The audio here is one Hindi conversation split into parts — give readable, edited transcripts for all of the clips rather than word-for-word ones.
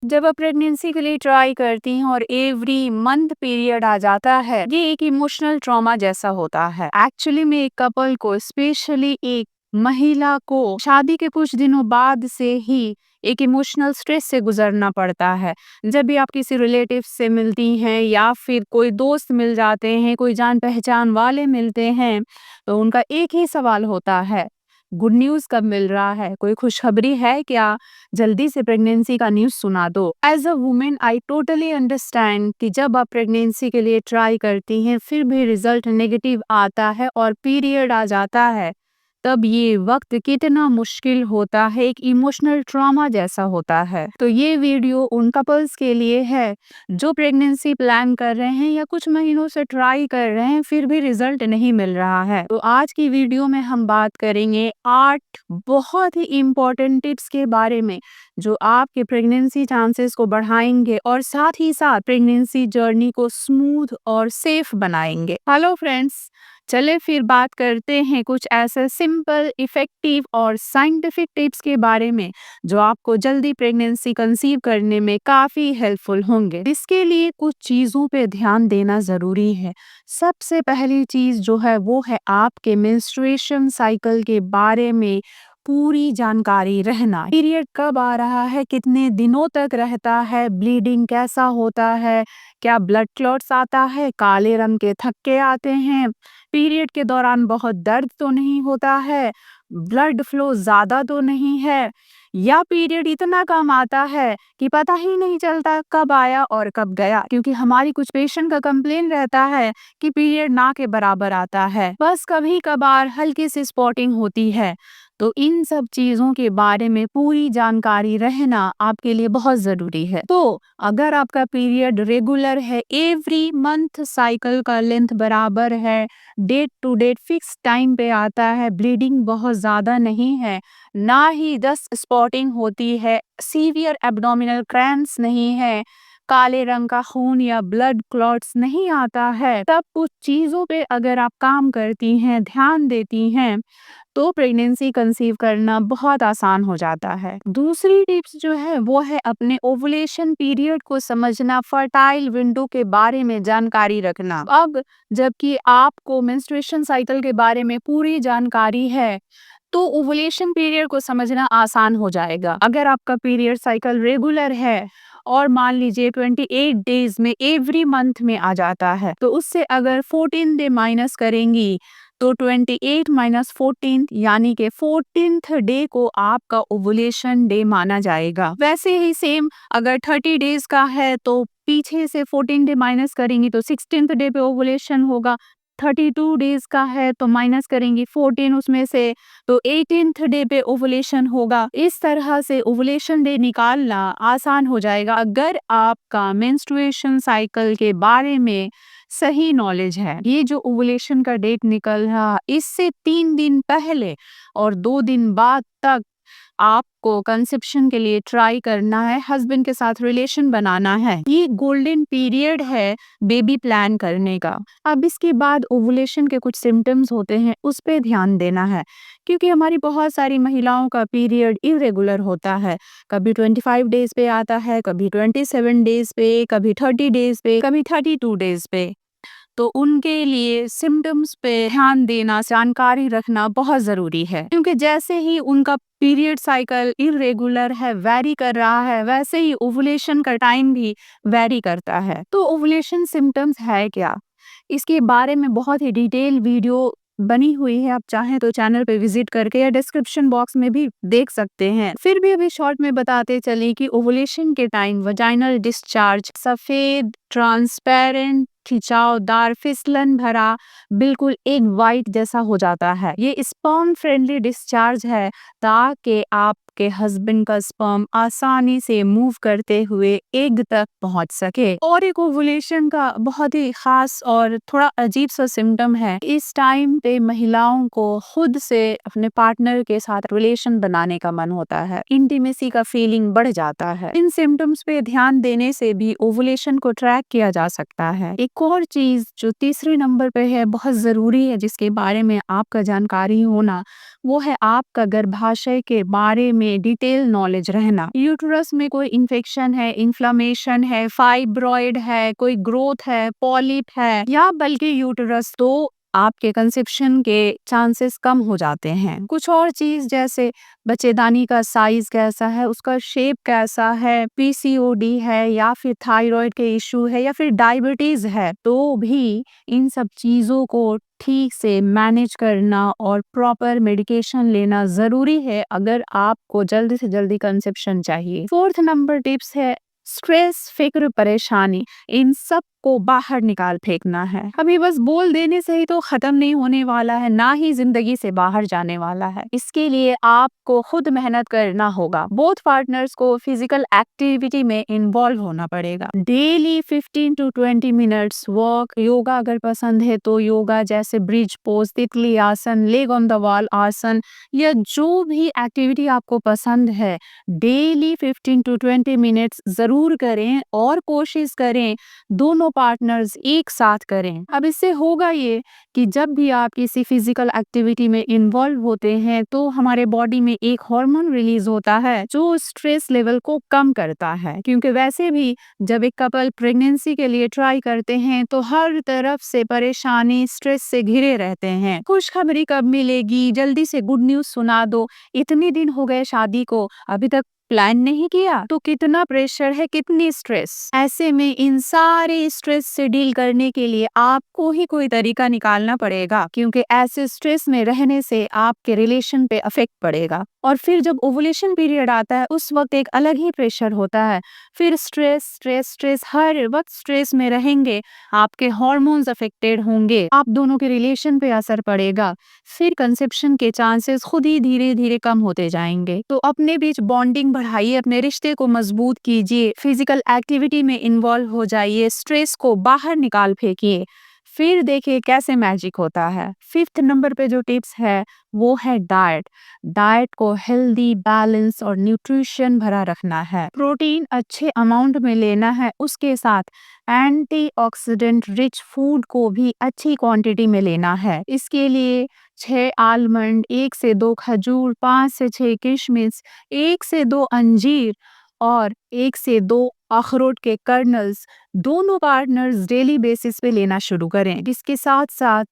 जब आप प्रेगनेंसी के लिए ट्राई करती हैं और एवरी मंथ पीरियड आ जाता है, ये एक इमोशनल ट्रॉमा जैसा होता है। एक्चुअली में एक कपल को, स्पेशली एक महिला को शादी के कुछ दिनों बाद से ही एक इमोशनल स्ट्रेस से गुजरना पड़ता है। जब भी आप किसी रिलेटिव से मिलती हैं या फिर कोई दोस्त मिल जाते हैं, कोई जान पहचान वाले मिलते हैं, तो उनका एक ही सवाल होता है, गुड न्यूज़ कब मिल रहा है? कोई खुशखबरी है क्या? जल्दी से प्रेगनेंसी का न्यूज़ सुना दो। As a woman I totally understand कि जब आप प्रेगनेंसी के लिए ट्राई करती हैं, फिर भी रिजल्ट नेगेटिव आता है और पीरियड आ जाता है, तब ये वक्त कितना मुश्किल होता है, एक इमोशनल ट्रॉमा जैसा होता है। तो ये वीडियो उन कपल्स के लिए है जो प्रेगनेंसी प्लान कर रहे हैं या कुछ महीनों से ट्राई कर रहे हैं, फिर भी रिजल्ट नहीं मिल रहा है। तो आज की वीडियो में हम बात करेंगे 8 बहुत ही इम्पोर्टेंट टिप्स के बारे में, जो आपके प्रेगनेंसी चांसेस को बढ़ाएंगे और साथ ही साथ प्रेगनेंसी जर्नी को स्मूथ और सेफ बनाएंगे। हेलो फ्रेंड्स, चले फिर बात करते हैं कुछ ऐसे सिंपल, इफेक्टिव और साइंटिफिक टिप्स के बारे में जो आपको जल्दी प्रेगनेंसी कंसीव करने में काफी हेल्पफुल होंगे। इसके लिए कुछ चीजों पे ध्यान देना जरूरी है। सबसे पहली चीज जो है वो है आपके मेंस्ट्रुएशन साइकिल के बारे में पूरी जानकारी रहना। पीरियड कब आ रहा है, कितने दिनों तक रहता है, ब्लीडिंग कैसा होता है, क्या ब्लड क्लॉट्स आता है, काले रंग के थक्के आते हैं, पीरियड के दौरान बहुत दर्द तो नहीं होता है, ब्लड फ्लो ज्यादा तो नहीं है, या पीरियड इतना कम आता है कि पता ही नहीं चलता कब आया और कब गया। क्योंकि हमारी कुछ पेशेंट का कंप्लेन रहता है कि पीरियड ना के बराबर आता है, बस कभी कभार हल्की सी स्पॉटिंग होती है। तो इन सब चीजों के बारे में पूरी जानकारी रहना आपके लिए बहुत जरूरी है। तो अगर आपका पीरियड रेगुलर है, एवरी मंथ साइकिल का लेंथ बराबर है, date to date fix time पे आता है, ब्लीडिंग बहुत ज्यादा नहीं है, ना ही डस्ट स्पॉटिंग होती है, सीवियर एब्डोमिनल क्रैम्प्स नहीं है, काले रंग का खून या ब्लड क्लॉट्स नहीं आता है, तब कुछ चीजों पे अगर आप काम करती हैं, ध्यान देती हैं, तो प्रेगनेंसी कंसीव करना बहुत आसान हो जाता है। दूसरी टिप्स जो है वो है अपने ओवुलेशन पीरियड को समझना, फर्टाइल विंडो के बारे में जानकारी रखना। अब जबकि आपको मेंस्ट्रुएशन साइकिल के बारे में पूरी जानकारी है, तो ओवुलेशन पीरियड को समझना आसान हो जाएगा। अगर आपका पीरियड साइकिल रेगुलर है और मान लीजिए 28 डेज में एवरी मंथ में आ जाता है, तो उससे अगर 14 डे माइनस करेंगी तो 28 माइनस 14 यानी कि 14th डे को आपका ओवुलेशन डे माना जाएगा। वैसे ही सेम अगर 30 डेज का है तो पीछे से 14 डे माइनस करेंगी तो 16th डे पे ओवुलेशन होगा। 32 डेज का है तो माइनस करेंगी 14 उसमें से, तो 18th डे पे ओवुलेशन होगा। इस तरह से ओवुलेशन डे निकालना आसान हो जाएगा अगर आपका मेंस्ट्रुएशन साइकिल के बारे में सही नॉलेज है। ये जो ओवुलेशन का डेट निकल रहा, इससे 3 दिन पहले और 2 दिन बाद तक आपको कंसेप्शन के लिए ट्राई करना है, हस्बैंड के साथ रिलेशन बनाना है। ये गोल्डन पीरियड है बेबी प्लान करने का। अब इसके बाद ओवुलेशन के कुछ सिम्टम्स होते हैं, उस पे ध्यान देना है, क्योंकि हमारी बहुत सारी महिलाओं का पीरियड इरेगुलर होता है। कभी 25 डेज पे आता है, कभी 27 डेज पे, कभी 30 डेज पे, कभी 32 डेज पे। तो उनके लिए सिम्टम्स पे ध्यान देना, जानकारी रखना बहुत जरूरी है, क्योंकि जैसे ही उनका पीरियड साइकिल इरेगुलर है, वेरी कर रहा है, वैसे ही ओवुलेशन का टाइम भी वेरी करता है। तो ओवुलेशन सिम्टम्स है क्या, इसके बारे में बहुत ही डिटेल वीडियो बनी हुई है, आप चाहें तो चैनल पे विजिट करके या डिस्क्रिप्शन बॉक्स में भी देख सकते हैं। फिर भी अभी शॉर्ट में बताते चले कि ओवुलेशन के टाइम वजाइनल डिस्चार्ज सफेद, ट्रांसपेरेंट, खिंचावदार, फिसलन भरा, बिल्कुल एक वाइट जैसा हो जाता है। ये स्पर्म फ्रेंडली डिस्चार्ज है, ताकि आपके हस्बैंड का स्पर्म आसानी से मूव करते हुए एग तक पहुंच सके। और एक ओवुलेशन का बहुत ही खास और थोड़ा अजीब सा सिम्टम है, इस टाइम पे महिलाओं को खुद से अपने पार्टनर के साथ रिलेशन बनाने का मन होता है, इंटीमेसी का फीलिंग बढ़ जाता है। इन सिम्टम्स पे ध्यान देने से भी ओवुलेशन को ट्रैक किया जा सकता है। एक एक और चीज़ जो तीसरे नंबर पे है, बहुत ज़रूरी है जिसके बारे में आपका जानकारी होना, वो है आपका गर्भाशय के बारे में डिटेल नॉलेज रहना। यूटेरस में कोई इन्फेक्शन है, इन्फ्लेमेशन है, फाइब्रॉइड है, कोई ग्रोथ है, पॉलिप है या बल्कि यूटेरस, तो आपके कंसेप्शन के चांसेस कम हो जाते हैं। कुछ और चीज़ जैसे बच्चेदानी का साइज कैसा है, उसका शेप कैसा है, पीसीओडी है या फिर थायराइड के इश्यू है या फिर डायबिटीज है, तो भी इन सब चीज़ों को ठीक से मैनेज करना और प्रॉपर मेडिकेशन लेना ज़रूरी है अगर आपको जल्दी से जल्दी कंसेप्शन चाहिए। फोर्थ नंबर टिप्स है स्ट्रेस, फिक्र, परेशानी, इन सब को बाहर निकाल फेंकना है। अभी बस बोल देने से ही तो खत्म नहीं होने वाला है, ना ही जिंदगी से बाहर जाने वाला है। इसके लिए आपको खुद मेहनत करना होगा। बोथ पार्टनर्स को फिजिकल एक्टिविटी में इन्वॉल्व होना पड़ेगा। Daily 15 to 20 minutes walk, yoga अगर पसंद है तो योगा जैसे ब्रिज पोज, तितली आसन, लेग ऑन द वॉल आसन या जो भी एक्टिविटी आपको पसंद है, डेली 15 to 20 मिनट्स जरूर करें और कोशिश करें दोनों पार्टनर्स एक साथ करें। अब इससे होगा ये कि जब भी आप किसी फिजिकल एक्टिविटी में इन्वॉल्व होते हैं तो हमारे बॉडी में एक हार्मोन रिलीज होता है जो स्ट्रेस लेवल को कम करता है। क्योंकि वैसे भी जब एक कपल प्रेगनेंसी के लिए ट्राई करते हैं तो हर तरफ से परेशानी, स्ट्रेस से घिरे रहते हैं। खुशखबरी कब मिलेगी, जल्दी से गुड न्यूज सुना दो, इतने दिन हो गए शादी को अभी तक प्लान नहीं किया, तो कितना प्रेशर है, कितनी स्ट्रेस। ऐसे में इन सारे स्ट्रेस से डील करने के लिए आपको ही कोई तरीका निकालना पड़ेगा, क्योंकि ऐसे स्ट्रेस में रहने से आपके रिलेशन पे अफेक्ट पड़ेगा। और फिर जब ओवुलेशन पीरियड आता है उस वक्त एक अलग ही प्रेशर होता है। फिर स्ट्रेस स्ट्रेस स्ट्रेस, हर वक्त स्ट्रेस में रहेंगे, आपके हार्मोन्स अफेक्टेड होंगे, आप दोनों के रिलेशन पे असर पड़ेगा, फिर कंसेप्शन के चांसेस खुद ही धीरे धीरे कम होते जाएंगे। तो अपने बीच बॉन्डिंग बढ़ाइए, अपने रिश्ते को मजबूत कीजिए, फिजिकल एक्टिविटी में इन्वॉल्व हो जाइए, स्ट्रेस को बाहर निकाल फेंकिए, फिर देखिए कैसे मैजिक होता है। फिफ्थ नंबर पे जो टिप्स है वो है डाइट। डाइट को हेल्दी, बैलेंस और न्यूट्रिशन भरा रखना है। प्रोटीन अच्छे अमाउंट में लेना है, उसके साथ एंटीऑक्सीडेंट रिच फूड को भी अच्छी क्वांटिटी में लेना है। इसके लिए 6 आलमंड, 1 से 2 खजूर, 5 से 6 किशमिश, 1 से 2 अंजीर और 1 से 2 अखरोट के कर्नल्स, दोनों पार्टनर्स डेली बेसिस पे लेना शुरू करें। इसके साथ साथ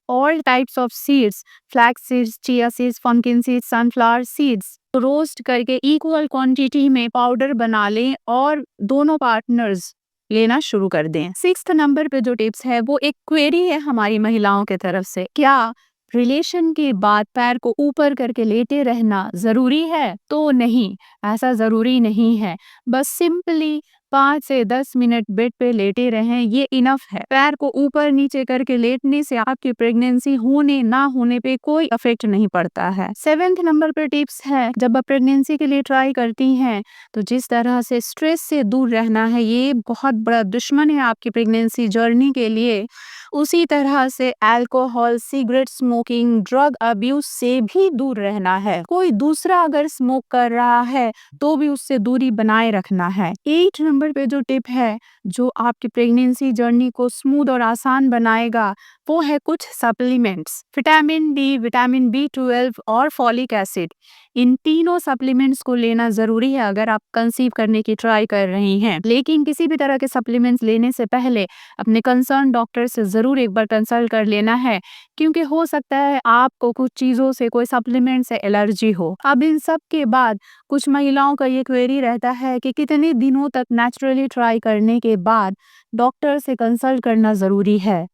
all types of seeds, flax seeds, chia seeds, pumpkin seeds, sunflower seeds roast करके इक्वल क्वांटिटी में पाउडर बना लें और दोनों पार्टनर्स लेना शुरू कर दें। सिक्स्थ नंबर पे जो टिप्स है वो एक क्वेरी है हमारी महिलाओं के तरफ से, क्या रिलेशन के बाद पैर को ऊपर करके लेटे रहना जरूरी है? तो नहीं, ऐसा जरूरी नहीं है। बस सिंपली 5 से 10 मिनट बेड पे लेटे रहें, ये इनफ है। पैर को ऊपर नीचे करके लेटने से आपकी प्रेगनेंसी होने ना होने पे कोई इफेक्ट नहीं पड़ता है। 7th नंबर पे टिप्स है, जब आप प्रेगनेंसी के लिए ट्राई करती हैं तो जिस तरह से स्ट्रेस से दूर रहना है, ये बहुत बड़ा दुश्मन है आपकी प्रेगनेंसी जर्नी के लिए, उसी तरह से alcohol, cigarette smoking, drug abuse से भी दूर रहना है। कोई दूसरा अगर स्मोक कर रहा है तो भी उससे दूरी बनाए रखना है। 8 नंबर पे जो टिप है जो आपकी प्रेगनेंसी जर्नी को स्मूथ और आसान बनाएगा वो है कुछ supplements. Vitamin D, vitamin B12 और फॉलिक एसिड, इन तीनों सप्लीमेंट्स को लेना जरूरी है अगर आप कंसीव करने की ट्राई कर रही हैं। लेकिन किसी भी तरह के सप्लीमेंट्स लेने से पहले अपने कंसर्न डॉक्टर से जरूर एक बार कंसल्ट कर लेना है, क्योंकि हो सकता है आपको कुछ चीजों से, कोई सप्लीमेंट से एलर्जी हो। अब इन सब के बाद कुछ महिलाओं का ये क्वेरी रहता है कि कितने दिनों तक नेचुरली ट्राई करने के बाद डॉक्टर से कंसल्ट करना जरूरी है।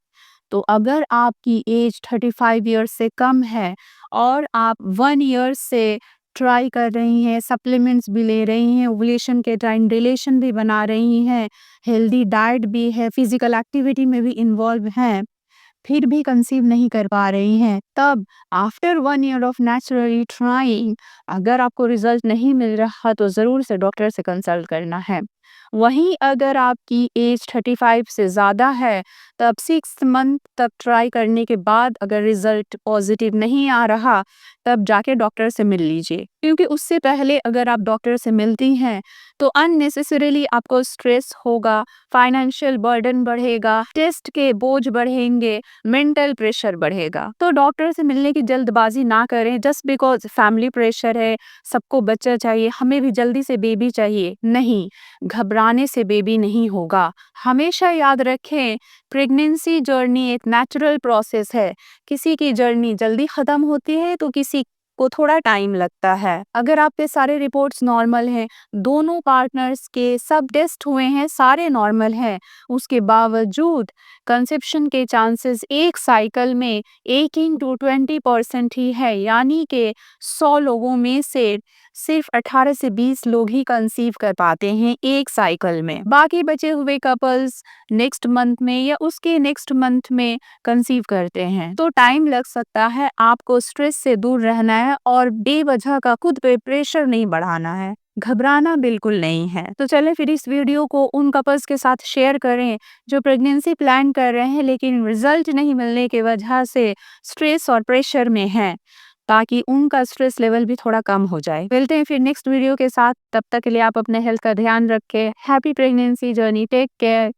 तो अगर आपकी एज 35 ईयर्स से कम है और आप 1 ईयर से ट्राई कर रही हैं, सप्लीमेंट्स भी ले रही हैं, ओवुलेशन के टाइम रिलेशन भी बना रही हैं, हेल्दी डाइट भी है, फिजिकल एक्टिविटी में भी इन्वॉल्व हैं, फिर भी कंसीव नहीं कर पा रही हैं, तब after 1 year of naturally trying अगर आपको रिजल्ट नहीं मिल रहा तो ज़रूर से डॉक्टर से कंसल्ट करना है। वहीं अगर आपकी एज 35 से ज़्यादा है, तब 6 मंथ तक ट्राई करने के बाद अगर रिज़ल्ट पॉज़िटिव नहीं आ रहा, तब जाके डॉक्टर से मिल लीजिए। क्योंकि उससे पहले अगर आप डॉक्टर से मिलती हैं, तो अननेसेसरीली आपको स्ट्रेस होगा, फाइनेंशियल बर्डन बढ़ेगा, टेस्ट के बोझ बढ़ेंगे, मेंटल प्रेशर बढ़ेगा। तो डॉक्टर से मिलने की जल्दबाजी ना करें जस्ट बिकॉज़ फैमिली प्रेशर है, सबको बच्चा चाहिए, हमें भी जल्दी से बेबी चाहिए। नहीं, घबराने से बेबी नहीं होगा। हमेशा याद रखें, प्रेगनेंसी जर्नी एक नेचुरल प्रोसेस है। किसी की जर्नी जल्दी ख़त्म होती है तो किसी को थोड़ा टाइम लगता है। अगर आपके सारे रिपोर्ट्स नॉर्मल हैं, दोनों पार्टनर्स के सब टेस्ट हुए हैं, सारे नॉर्मल हैं, उसके बावजूद कंसेप्शन के चांसेस एक साइकिल में 18 to 20% ही है, यानी कि 100 लोगों में से सिर्फ 18 से 20 लोग ही कंसीव कर पाते हैं एक साइकिल में। बाकी बचे हुए कपल्स नेक्स्ट मंथ में या उसके नेक्स्ट मंथ में कंसीव करते हैं। तो टाइम लग सकता है, आपको स्ट्रेस से दूर रहना है और बेवजह का खुद पे प्रेशर नहीं बढ़ाना है। घबराना बिल्कुल नहीं है। तो चलें फिर इस वीडियो को उन कपल्स के साथ शेयर करें जो प्रेगनेंसी प्लान कर रहे हैं लेकिन रिजल्ट नहीं मिलने की वजह से स्ट्रेस और प्रेशर में हैं, ताकि उनका स्ट्रेस लेवल भी थोड़ा कम हो जाए। मिलते हैं फिर नेक्स्ट वीडियो के साथ, तब तक के लिए आप अपने हेल्थ का ध्यान रखें। Happy pregnancy journey, take care.